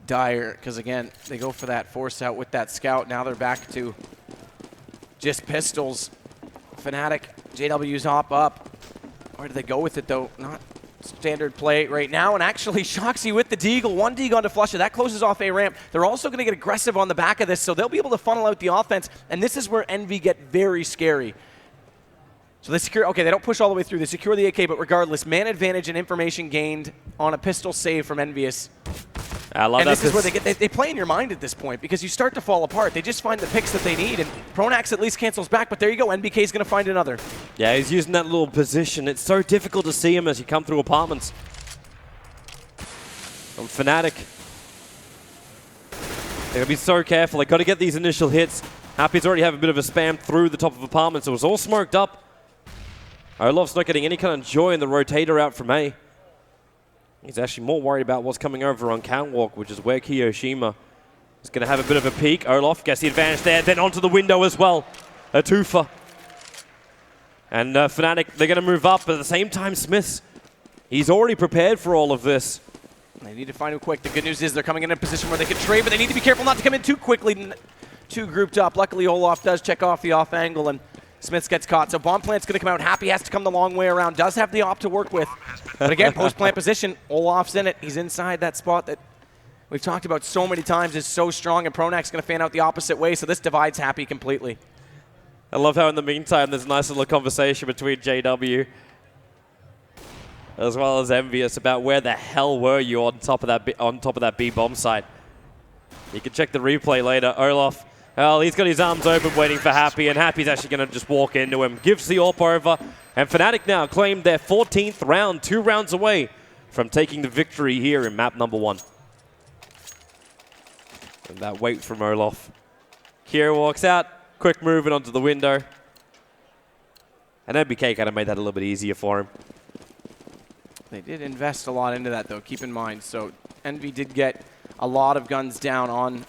dire, because again, they go for that force out with that scout. Now they're back to just pistols. Fnatic, JW's hop up. Where do they go with it though? Not standard play right now. And actually, Shoxy with the deagle. 1 deagle onto Flusher. That closes off a ramp. They're also going to get aggressive on the back of this, so they'll be able to funnel out the offense. And this is where Envy get very scary. So they secure, okay, they don't push all the way through. They secure the AK, but regardless, man advantage and information gained on a pistol save from EnVyus. I love that. And this is where they play in your mind at this point, because you start to fall apart. They just find the picks that they need, and Pronax at least cancels back, but there you go. NBK's going to find another. Yeah, he's using that little position. It's so difficult to see him as you come through apartments. From Fnatic. They're going to be so careful. They've got to get these initial hits. Happy's already have a bit of a spam through the top of apartments. It was all smoked up. Olof's not getting any kind of joy in the rotator out from A. He's actually more worried about what's coming over on Catwalk, which is where Kiyoshima is going to have a bit of a peek. Olof gets the advantage there, then onto the window as well. A twofer. And Fnatic, they're going to move up, but at the same time, Smiths, he's already prepared for all of this. They need to find him quick. The good news is they're coming in a position where they can trade, but they need to be careful not to come in too quickly. Too grouped up. Luckily, Olof does check off the off angle, and Smiths gets caught. So bomb plant's going to come out. Happy has to come the long way around. Does have the op to work with. But again, post-plant position. Olof's in it. He's inside that spot that we've talked about so many times is so strong, and Pronax's going to fan out the opposite way, so this divides Happy completely. I love how in the meantime there's a nice little conversation between JW as well as EnVyus about where the hell were you on top of that B bomb site. You can check the replay later. Olof, well, he's got his arms open waiting for Happy, and Happy's actually going to just walk into him. Gives the AWP over, and Fnatic now claimed their 14th round, 2 rounds away from taking the victory here in map number 1. And that wait from Olof. Kira walks out, quick movement onto the window. And NBK kind of made that a little bit easier for him. They did invest a lot into that, though, keep in mind. So Envy did get a lot of guns down on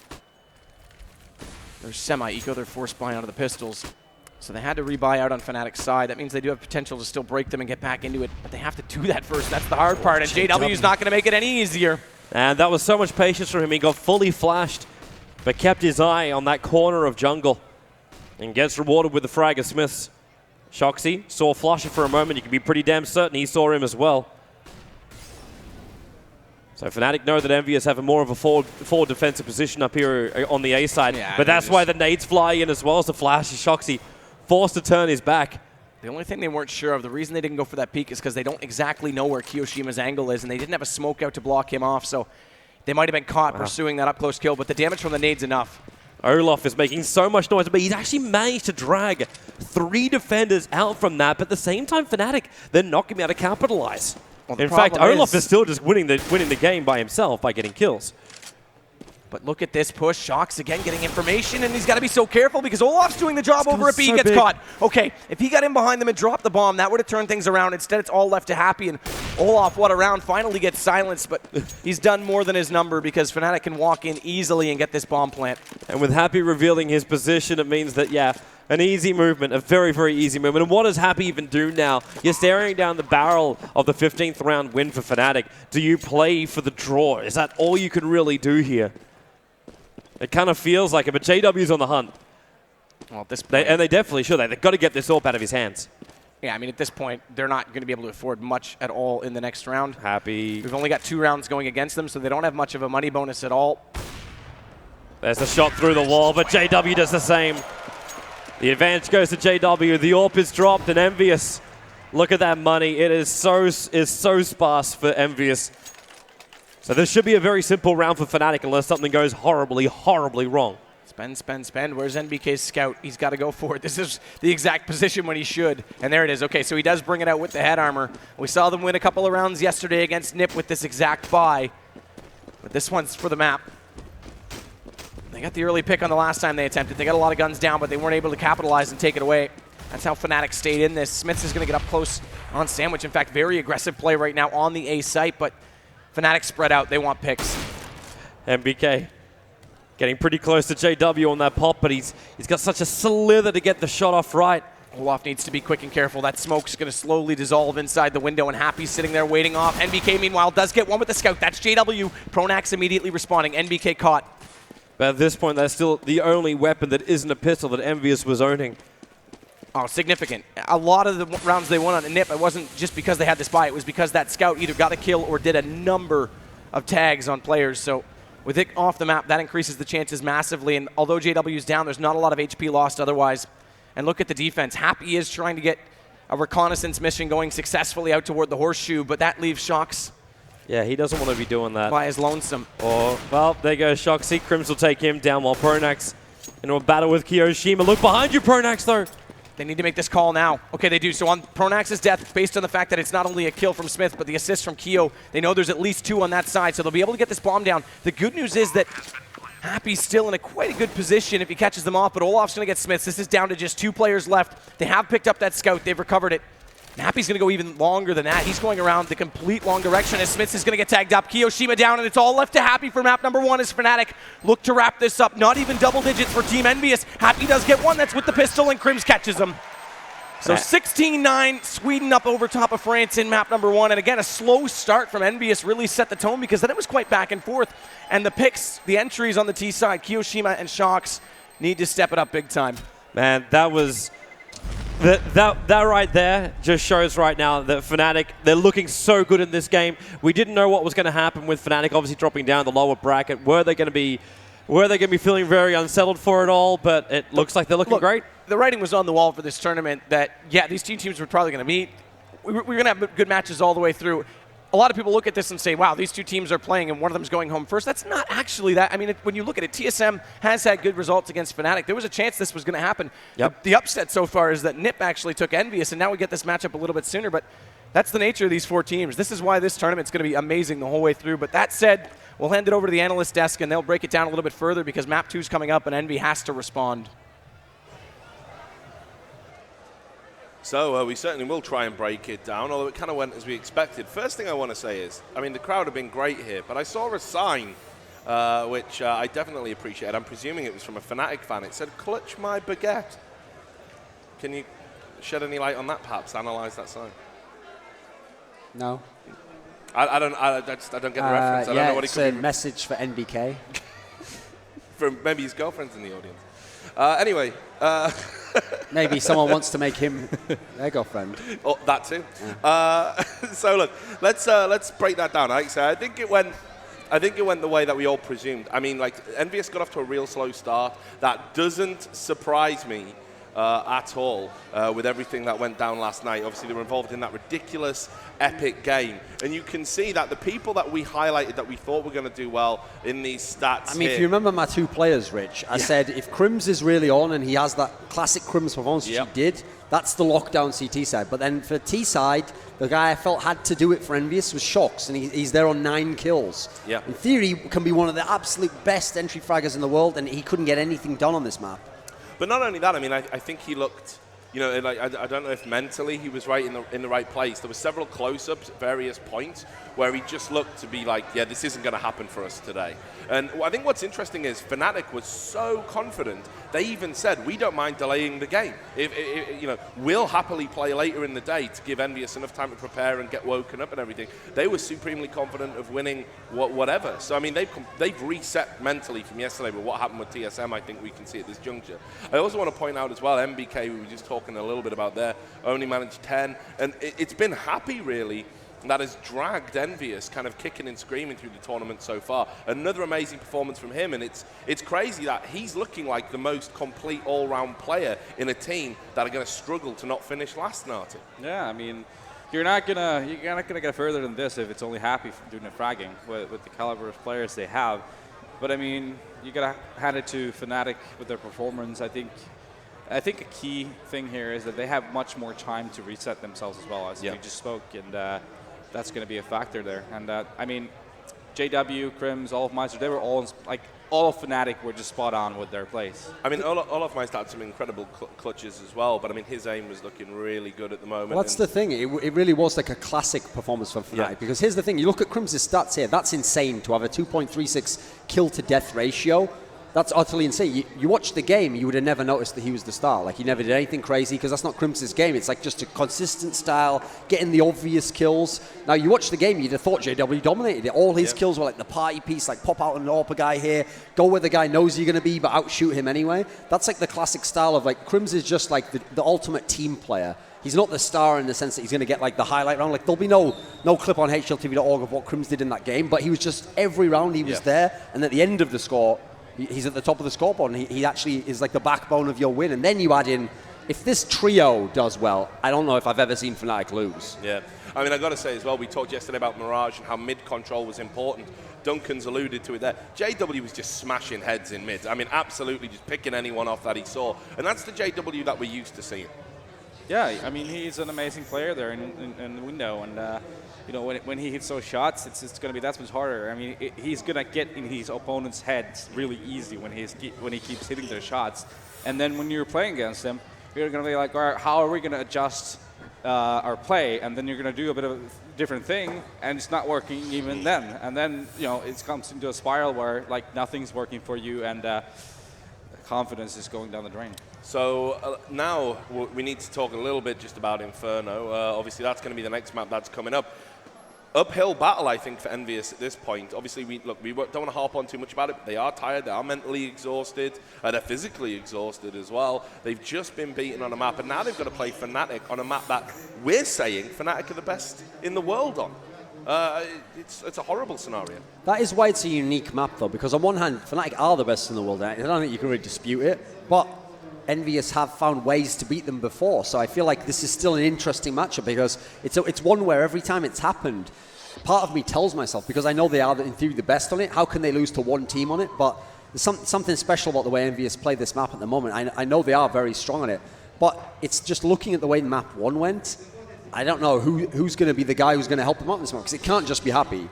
their semi-eco, their force buy out of the pistols. So they had to rebuy out on Fnatic's side. That means they do have potential to still break them and get back into it, but they have to do that first. That's the hard part, and JW's not going to make it any easier. And that was so much patience from him. He got fully flashed, but kept his eye on that corner of jungle and gets rewarded with the frag of Smiths. Shoxy saw Flusher for a moment. You can be pretty damn certain he saw him as well. So Fnatic know that EnVyus have a more of a forward defensive position up here on the A side. Yeah, but that's why the nades fly in as well as the flash. Shoxy forced to turn his back. The only thing they weren't sure of, the reason they didn't go for that peek is because they don't exactly know where Kiyoshima's angle is, and they didn't have a smoke out to block him off, so they might have been caught pursuing that up-close kill, but the damage from the nade's enough. Olaf is making so much noise, but he's actually managed to drag 3 defenders out from that, but at the same time, Fnatic, they're not going to be able to capitalize. Well, in fact, Olaf is still just winning the game by himself by getting kills. But look at this push. Shox again getting information, and he's got to be so careful because Olaf's doing the job over at B. So Gets big. caught. Okay, if he got in behind them and dropped the bomb, that would have turned things around. Instead, it's all left to Happy, and Olaf, what a round, finally gets silenced, but he's done more than his number because Fnatic can walk in easily and get this bomb plant. And with Happy revealing his position, it means that, yeah, an easy movement, a very, very easy movement. And what does Happy even do now? You're staring down the barrel of the 15th round win for Fnatic. Do you play for the draw? Is that all you can really do here? It kind of feels like it, but JW's on the hunt. Well, at this point, And they definitely should. They've got to get this AWP out of his hands. yeah, I mean, at this point, they're not going to be able to afford much at all in the next round. Happy. We've only got 2 rounds going against them, so they don't have much of a money bonus at all. There's the shot through the wall, but JW does the same. The advantage goes to JW. The AWP is dropped, and EnVyus. Look at that money. It is so sparse for EnVyus. So this should be a very simple round for Fnatic unless something goes horribly, horribly wrong. Spend, spend, spend. Where's NBK's scout? He's got to go for it. This is the exact position when he should. And there it is. Okay, so he does bring it out with the head armor. We saw them win a couple of rounds yesterday against NiP with this exact buy. But this one's for the map. They got the early pick on the last time they attempted. They got a lot of guns down, but they weren't able to capitalize and take it away. That's how Fnatic stayed in this. Smiths is going to get up close on Sandwich. In fact, very aggressive play right now on the A site, but Fnatic spread out. They want picks. MBK getting pretty close to JW on that pop, but he's got such a slither to get the shot off right. Olaf needs to be quick and careful. That smoke's going to slowly dissolve inside the window, and Happy's sitting there waiting off. NBK, meanwhile, does get one with the scout. That's JW. Pronax immediately responding. NBK caught. But at this point, that's still the only weapon that isn't a pistol that EnVyus was owning. Oh, significant. A lot of the rounds they won on NiP, it wasn't just because they had this buy. It was because that scout either got a kill or did a number of tags on players. So with it off the map, that increases the chances massively. And although JW's down, there's not a lot of HP lost otherwise. And look at the defense. Happy is trying to get a reconnaissance mission going successfully out toward the horseshoe, but that leaves Shox Yeah, he doesn't want to be doing that. by his lonesome. Or, well, there goes Shoxy. Crims will take him down while Pronax into a battle with Kiyoshima. Look behind you, Pronax, though. They need to make this call now. Okay, they do. So on Pronax's death, based on the fact that it's not only a kill from Smith, but the assist from Kyo, they know there's at least 2 on that side, so they'll be able to get this bomb down. The good news is that Happy's still in a quite a good position if he catches them off, but Olaf's going to get Smiths. This is down to just 2 players left. They have picked up that scout. They've recovered it. And Happy's going to go even longer than that. He's going around the complete wrong direction as Smiths is going to get tagged up. Kiyoshima down, and it's all left to Happy for map number 1 as Fnatic look to wrap this up. Not even double digits for Team EnVyus. Happy does get one. That's with the pistol, and Crims catches him. So 16-9, Sweden up over top of France in map number 1. And again, a slow start from EnVyus really set the tone because then it was quite back and forth. And the picks, the entries on the T side, Kiyoshima and Shox need to step it up big time. Man, that was... That right there just shows right now that Fnatic, they're looking so good in this game. We didn't know what was going to happen with Fnatic obviously dropping down the lower bracket. Were they going to be feeling very unsettled for it all? But it looks like they're looking great. The writing was on the wall for this tournament that, yeah, these 2 teams were probably going to meet. We're going to have good matches all the way through. A lot of people look at this and say, wow, these 2 teams are playing and one of them's going home first. That's not actually that. I mean, when you look at it, TSM has had good results against Fnatic. There was a chance this was going to happen. Yep. The upset so far is that NiP actually took EnVyus, and now we get this matchup a little bit sooner. But that's the nature of these 4 teams. This is why this tournament's going to be amazing the whole way through. But that said, we'll hand it over to the analyst desk, and they'll break it down a little bit further because map 2 is coming up, and Envy has to respond. So we certainly will try and break it down, although it kind of went as we expected. First thing I want to say is, I mean, the crowd have been great here, but I saw a sign, which I definitely appreciate. I'm presuming it was from a Fnatic fan. It said, "Clutch my baguette." Can you shed any light on that, perhaps? Analyze that sign. No. I don't get the reference. I don't know what it it's could a be. message for NBK. From maybe his girlfriend's in the audience. Anyway. Maybe someone wants to make him their girlfriend. Oh, that too. Yeah. So look, let's break that down. Like I say, I think it went the way that we all presumed. I mean, like EnVyus got off to a real slow start. That doesn't surprise me at all with everything that went down last night. Obviously, they were involved in that ridiculous, epic game. And you can see that the people that we highlighted that we thought were going to do well in these stats I mean, if you remember my 2 players, Rich, I said if Crims is really on and he has that classic Crims performance, which he did, that's the lockdown CT side. But then for T side, the guy I felt had to do it for EnVyus was Shox, and he's there on 9 kills. Yeah. In theory, can be one of the absolute best entry fraggers in the world, and he couldn't get anything done on this map. But not only that, I mean, I think he looked, you know, like, I don't know if mentally he was right in the right place. There were several close-ups at various points where he just looked to be like, yeah, this isn't going to happen for us today. And I think what's interesting is Fnatic was so confident, they even said, we don't mind delaying the game. If you know, we'll happily play later in the day to give EnVyus enough time to prepare and get woken up and everything. They were supremely confident of winning whatever. So, I mean, they've reset mentally from yesterday, but what happened with TSM, I think we can see at this juncture. I also want to point out as well, MBK, we were just talking a little bit about there, only managed 10, and it's been happy, really, that has dragged EnVyus kind of kicking and screaming through the tournament so far. Another amazing performance from him, and it's crazy that he's looking like the most complete all-round player in a team that are going to struggle to not finish last, Narty. Yeah, I mean, you're not gonna get further than this if it's only happy doing the fragging with the caliber of players they have. But I mean, you gotta hand it to Fnatic with their performance. I think a key thing here is that they have much more time to reset themselves as well, as we just spoke, and that's going to be a factor there. And I mean, JW, Crims, all of Meister, they were all of Fnatic were just spot on with their plays. I mean, all of Meister had some incredible clutches as well, but I mean, his aim was looking really good at the moment. Well, that's the thing. It really was like a classic performance from Fnatic, because here's the thing. You look at Crims' stats here. That's insane to have a 2.36 kill to death ratio. That's utterly insane. You watch the game, you would have never noticed that he was the star. Like, he never did anything crazy, because that's not Crims' game. It's like just a consistent style, getting the obvious kills. Now, you watch the game, you'd have thought JW dominated it. All his kills were like the party piece, like pop out and AWP a guy here, go where the guy knows you're going to be, but outshoot him anyway. That's like the classic style of, like, Crims is just like the ultimate team player. He's not the star in the sense that he's going to get like the highlight round. Like, there'll be no clip on HLTV.org of what Crims did in that game, but he was just, every round he was there, and at the end of the score, he's at the top of the scoreboard, and he actually is like the backbone of your win. And then you add in, if this trio does well, I don't know if I've ever seen Fnatic lose. Yeah. I mean, I got to say as well, we talked yesterday about Mirage and how mid control was important. Duncan's alluded to it there. JW was just smashing heads in mid. I mean, absolutely just picking anyone off that he saw. And that's the JW that we're used to seeing. Yeah, I mean, he's an amazing player there in the window, and you know, when he hits those shots, it's going to be that much harder. I mean, he's going to get in his opponent's heads really easy when he keeps hitting those shots. And then when you're playing against him, you're going to be like, all right, how are we going to adjust our play? And then you're going to do a bit of a different thing, and it's not working even then. And then, you know, it comes into a spiral where, like, nothing's working for you, and confidence is going down the drain. So now we need to talk a little bit just about Inferno. Obviously, that's going to be the next map that's coming up. Uphill battle, I think, for EnVyus at this point. Obviously, we don't want to harp on too much about it, but they are tired, they are mentally exhausted, they're physically exhausted as well. They've just been beaten on a map, and now they've got to play Fnatic on a map that we're saying Fnatic are the best in the world on. It's a horrible scenario. That is why it's a unique map, though, because on one hand, Fnatic are the best in the world. I don't think you can really dispute it, but EnVyus have found ways to beat them before, so I feel like this is still an interesting matchup, because it's one where every time it's happened, part of me tells myself, because I know they are in theory the best on it, how can they lose to one team on it? But there's something special about the way EnVyus play this map at the moment. I know they are very strong on it, but it's just looking at the way map 1 went, I don't know who's going to be the guy who's going to help them out in this map, because it can't just be Happy.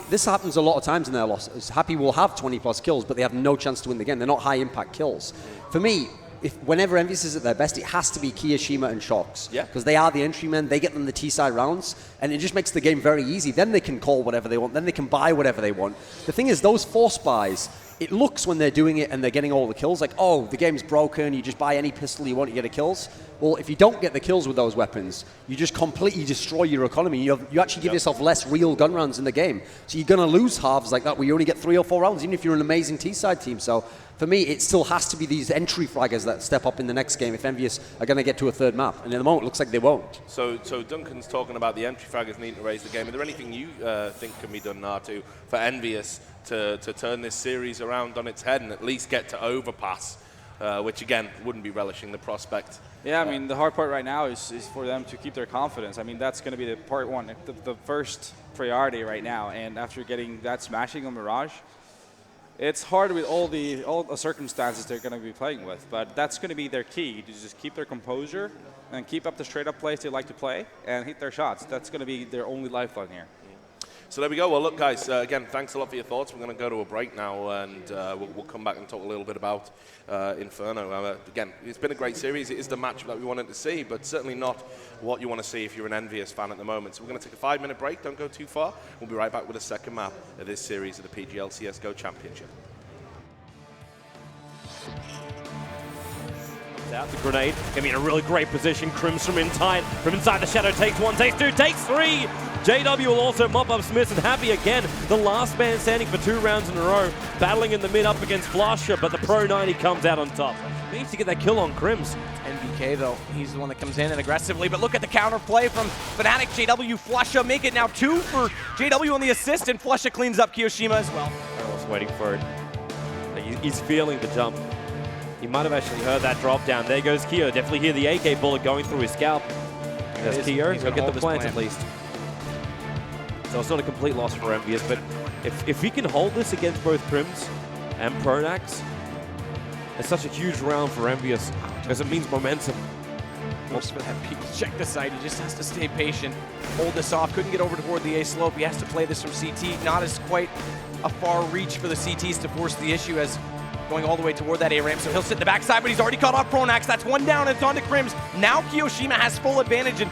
This happens a lot of times in their losses. Happy will have 20 plus kills, but they have no chance to win the game. They're not high impact kills. For me, whenever EnVyus is at their best, it has to be Kiyashima and Shox. Yeah. Because they are the entry men, they get them the T-side rounds, and it just makes the game very easy. Then they can call whatever they want, then they can buy whatever they want. The thing is, those force buys, it looks when they're doing it and they're getting all the kills, like, oh, the game's broken, you just buy any pistol you want, you get the kills. Well, if you don't get the kills with those weapons, you just completely destroy your economy. You actually give yourself less real gun rounds in the game. So you're going to lose halves like that where you only get 3 or 4 rounds, even if you're an amazing T-side team. So for me, it still has to be these entry fraggers that step up in the next game if EnVyus are going to get to a third map. And at the moment, it looks like they won't. So Duncan's talking about the entry fraggers needing to raise the game. Are there anything you think can be done, Natu, for EnVyus to turn this series around on its head and at least get to overpass which again wouldn't be relishing the prospect. Yeah, I mean, the hard part right now is for them to keep their confidence. I mean, that's going to be the part one, the first priority right now. And after getting that smashing on Mirage, it's hard with all the circumstances they're going to be playing with. But that's going to be their key, to just keep their composure and keep up the straight-up plays they like to play and hit their shots. That's going to be their only lifeline here. So there we go. Well, look, guys, again, thanks a lot for your thoughts. We're going to go to a break now, and we'll come back and talk a little bit about Inferno. Again, it's been a great series. It is the match that we wanted to see, but certainly not what you want to see if you're an EnVyus fan at the moment. So we're going to take a 5-minute break. Don't go too far. We'll be right back with a second map of this series of the PGL CSGO Championship. Out the grenade, gonna be in a really great position. Crims from inside the shadow takes one, takes two, takes three. JW will also mop up Smith, and Happy again, the last man standing for 2 rounds in a row, battling in the mid up against Flusher, but the Pro 90 comes out on top. Needs to get that kill on Crims. NBK though, he's the one that comes in and aggressively, but look at the counterplay from Fnatic. JW, Flusha make it now 2 for JW on the assist, and Flusha cleans up Kiyoshima as well. Carlos waiting for it. He's feeling the jump. He might have actually heard that drop down. There goes Kyo. Definitely hear the AK bullet going through his scalp. There's Kyo. He'll get the plant at least. So it's not a complete loss for EnVyus, but if he can hold this against both Crims and Pronax, it's such a huge round for EnVyus because it means momentum. Most of that peak. Check the side. He just has to stay patient, hold this off. Couldn't get over toward the A slope. He has to play this from CT. Not as quite a far reach for the CTs to force the issue as going all the way toward that A ramp. So he'll sit in the backside, but he's already caught off Pronax. That's 1 down, and it's on to Crims. Now Kiyoshima has full advantage, and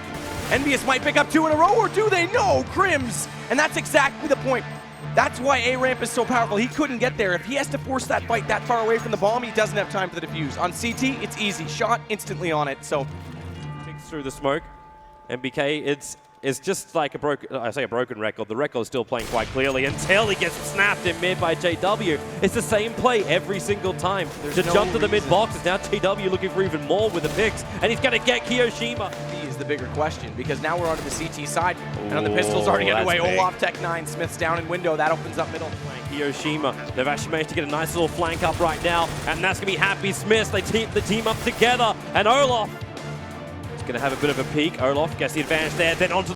EnVyus might pick up 2 in a row, or do they? No, Crims. And that's exactly the point. That's why A ramp is so powerful. He couldn't get there. If he has to force that fight that far away from the bomb, he doesn't have time for the defuse. On CT, it's easy. Shot instantly on it. So Through the smoke. MBK, it's just like a broken record. The record is still playing quite clearly until he gets snapped in mid by JW. It's the same play every single time. To jump to the mid box is now JW looking for even more with the picks, and he's going to get Kiyoshima. He is the bigger question, because now we're onto the CT side, and on the pistol's already underway. Olaf Tech 9, Smith's down in window. That opens up middle. Kiyoshima, they've actually managed to get a nice little flank up right now, and that's going to be Happy Smith. They team the team up together, and Olaf going to have a bit of a peek. Olaf gets the advantage there, then onto